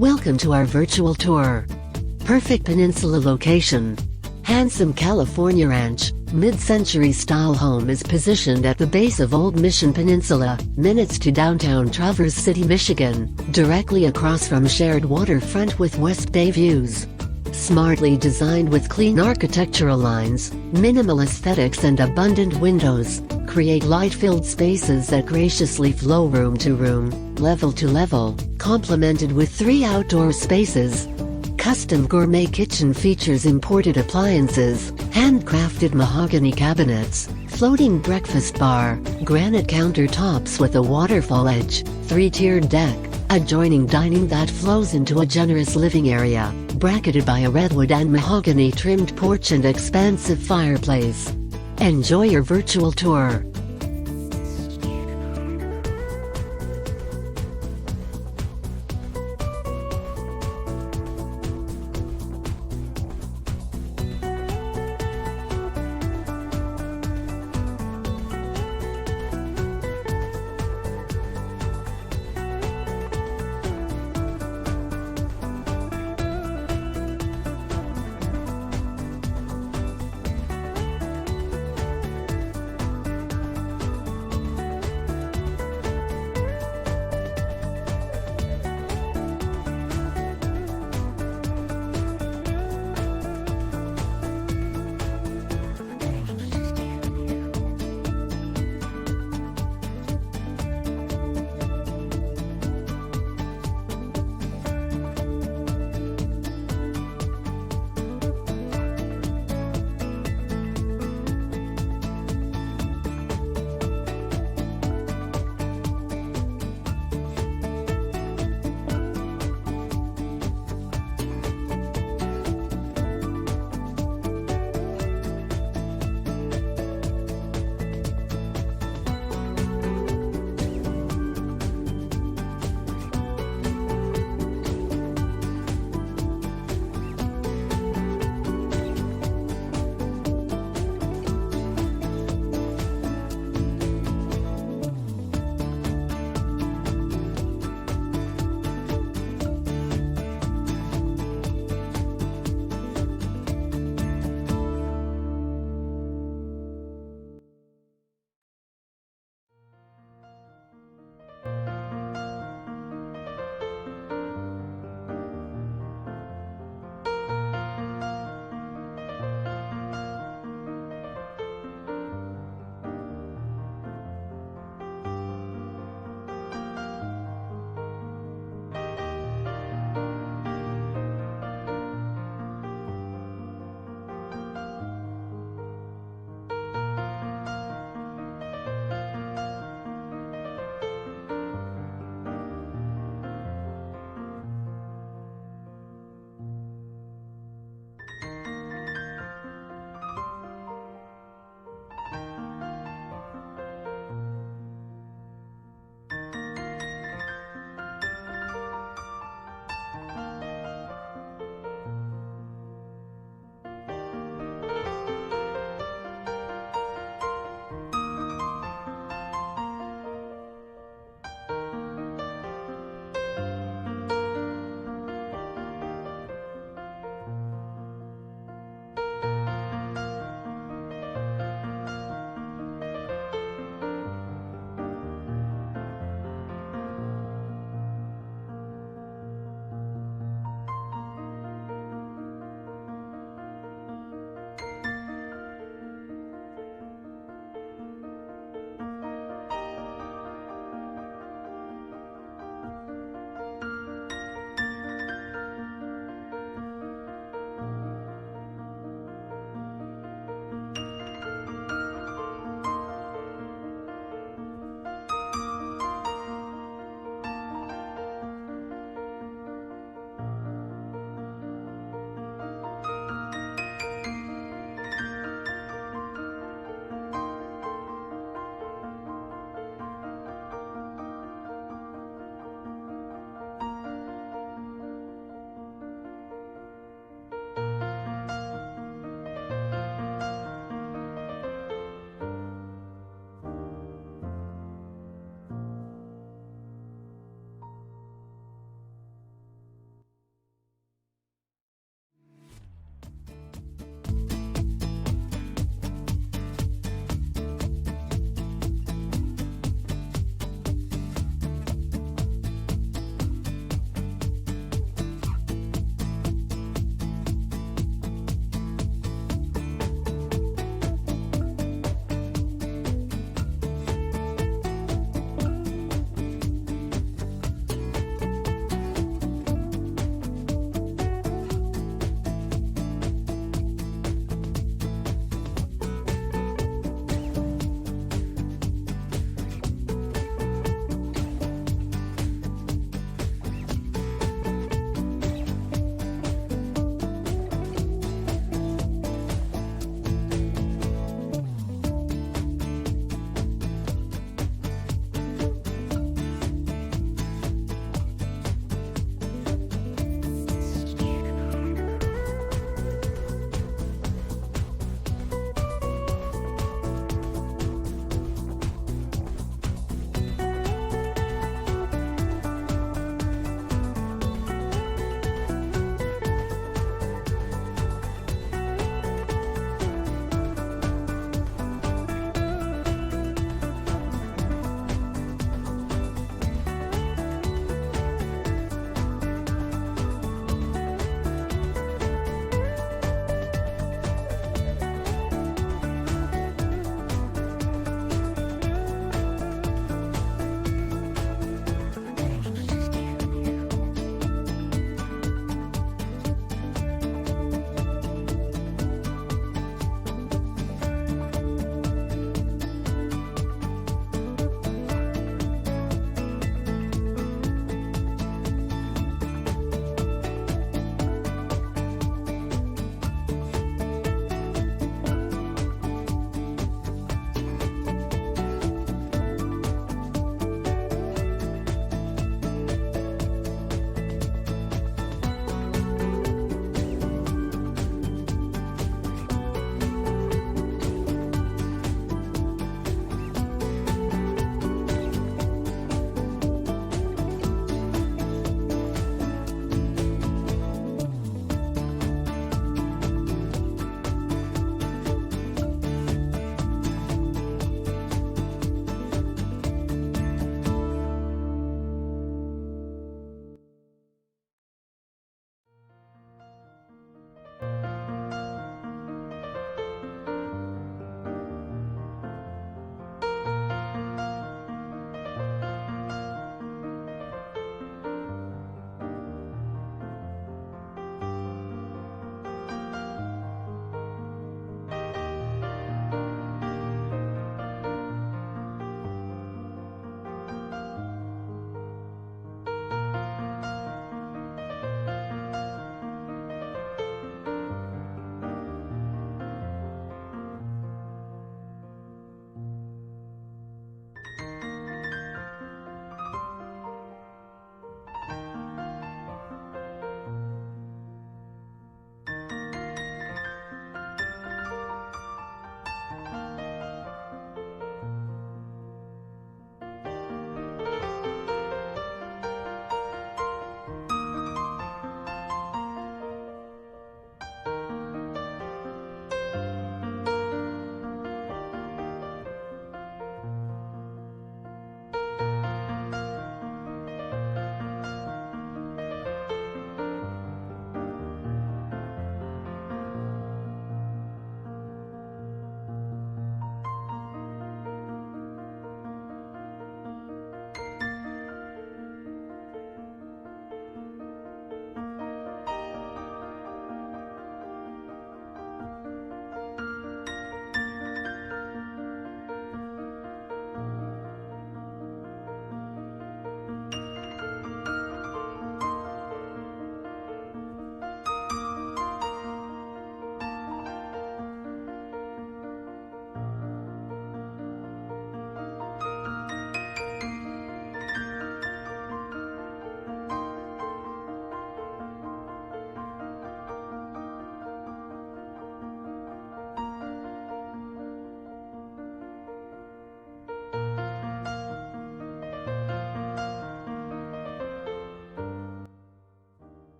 Welcome to our virtual tour. Perfect peninsula location. Handsome California ranch, mid-century style home is positioned at the base of Old Mission Peninsula, minutes to downtown Traverse City, Michigan, directly across from shared waterfront with West Bay views. Smartly designed with clean architectural lines, minimal aesthetics and abundant windows, create light-filled spaces that graciously flow room to room, level to level, complemented with 3 outdoor spaces. Custom gourmet kitchen features imported appliances, handcrafted mahogany cabinets, floating breakfast bar, granite countertops with a waterfall edge, 3-tiered deck, adjoining dining that flows into a generous living area, bracketed by a redwood and mahogany trimmed porch and expansive fireplace. Enjoy your virtual tour.